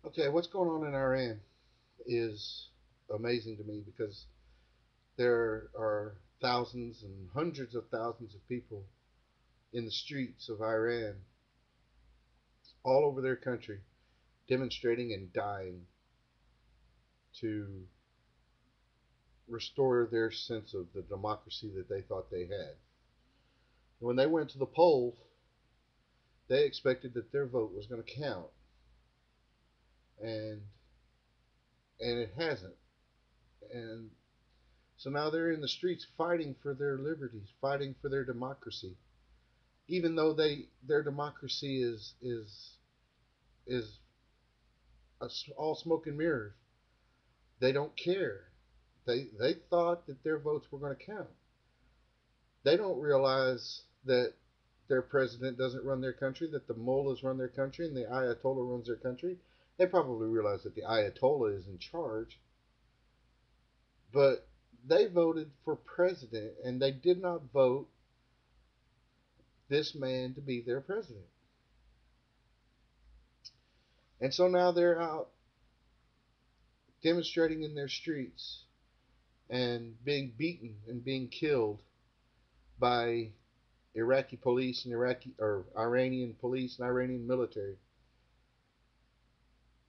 Okay, what's going on in Iran is amazing to me because there are thousands and hundreds of thousands of people in the streets of Iran all over their country demonstrating and dying to restore their sense of the democracy that they thought they had. When they went to the polls, they expected that their vote was going to count, and it hasn't. And so now they're in the streets fighting for their liberties, fighting for their democracy, even though their democracy is all smoke and mirrors. They don't care. They thought that their votes were going to count. They don't realize that their president doesn't run their country, that the mullahs run their country, and the ayatollah runs their country. They probably realize that the ayatollah is in charge, but they voted for president, and they did not vote this man to be their president. And so now they're out demonstrating in their streets and being beaten and being killed by Iraqi police and Iraqi or Iranian police and Iranian military.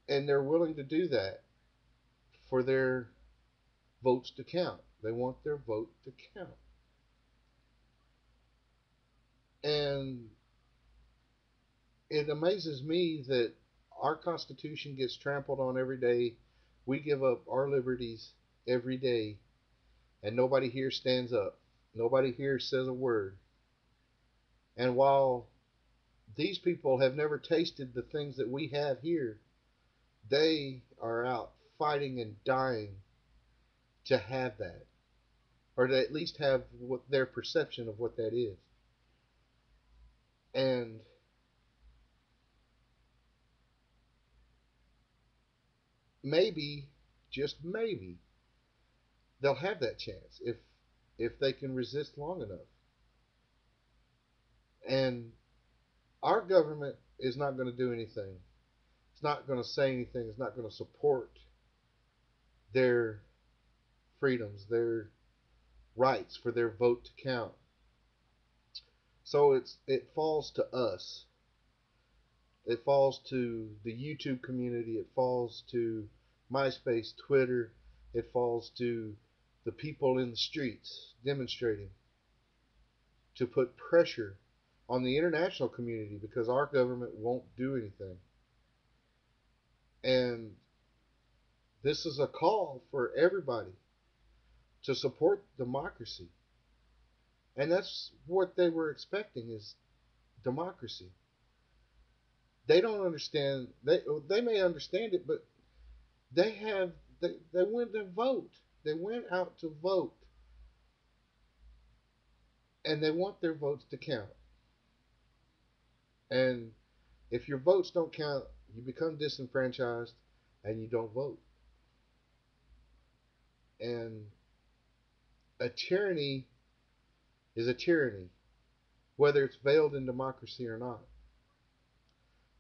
And they're willing to do that for their votes to count. They want their vote to count. And it amazes me that our Constitution gets trampled on every day. We give up our liberties every day, and nobody here stands up. Nobody here says a word. And while these people have never tasted the things that we have here, they are out fighting and dying to have that, or to at least have what their perception of what that is. And maybe, just maybe, they'll have that chance if they can resist long enough. And our government is not going to do anything. It's not going to say anything. It's not going to support their freedoms, their rights for their vote to count. So it falls to us. It falls to the YouTube community. It falls to MySpace, Twitter. It falls to the people in the streets demonstrating to put pressure on the international community because our government won't do anything. And this is a call for everybody to support democracy. And that's what they were expecting is democracy. They don't understand they may understand it, but they have they went to vote. They went out to vote and they want their votes to count. And if your votes don't count, you become disenfranchised and you don't vote. And a tyranny is a tyranny, whether it's veiled in democracy or not.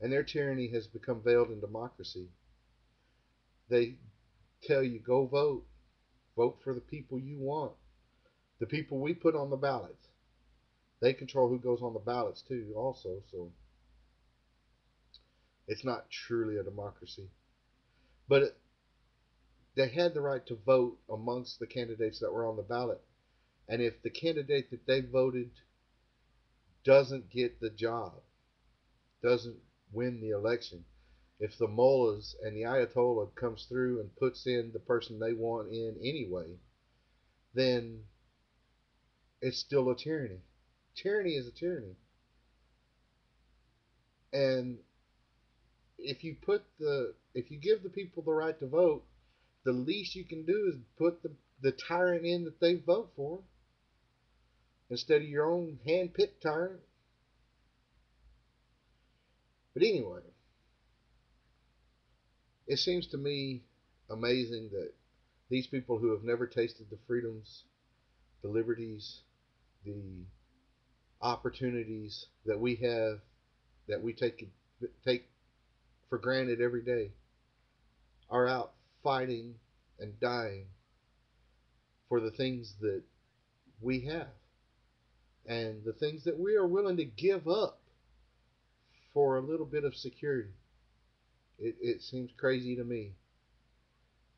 And their tyranny has become veiled in democracy. They tell you go vote, vote for the people you want, the people we put on the ballots. They control who goes on the ballots too, also. So it's not truly a democracy. But they had the right to vote amongst the candidates that were on the ballot. And if the candidate that they voted doesn't get the job, doesn't win the election, if the mullahs and the ayatollah comes through and puts in the person they want in anyway, then it's still a tyranny. Tyranny is a tyranny. And if you give the people the right to vote, the least you can do is put the tyrant in that they vote for instead of your own hand picked tyrant. But anyway, it seems to me amazing that these people who have never tasted the freedoms, the liberties, the opportunities that we have, that we take for granted every day, are out fighting and dying for the things that we have and the things that we are willing to give up for a little bit of security. It seems crazy to me,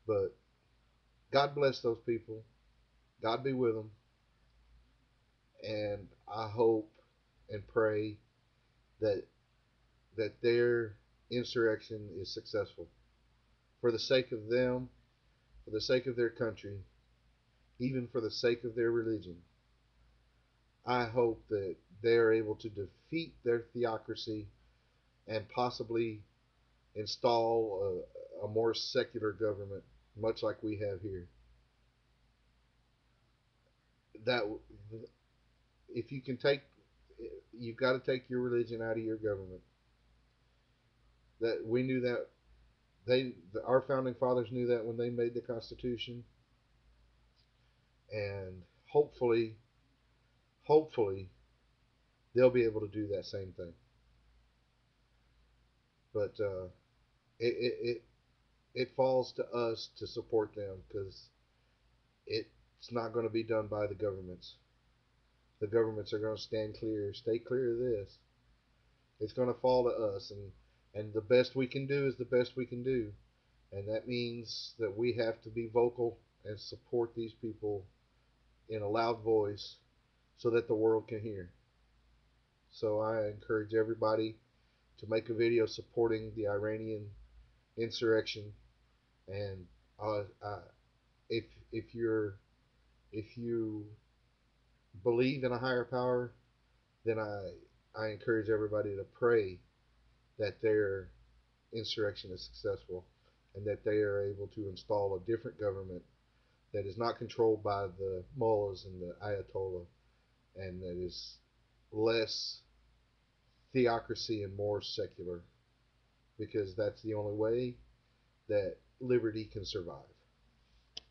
but God bless those people. God be with them. And I hope and pray that their insurrection is successful for the sake of them, for the sake of their country, even for the sake of their religion. I hope that they are able to defeat their theocracy and possibly install a more secular government, much like we have here. That if you can take, you've got to take your religion out of your government. That we knew that our founding fathers knew that when they made the Constitution, and hopefully, they'll be able to do that same thing. But it, it it it falls to us to support them because it's not going to be done by the governments. The governments are going to stay clear of this. It's going to fall to us, and the best we can do is the best we can do, and that means that we have to be vocal and support these people in a loud voice so that the world can hear. So I encourage everybody to make a video supporting the Iranian insurrection, and if if you believe in a higher power, then I encourage everybody to pray that their insurrection is successful and that they are able to install a different government that is not controlled by the mullahs and the ayatollah, and that is less theocracy and more secular, because that's the only way that liberty can survive.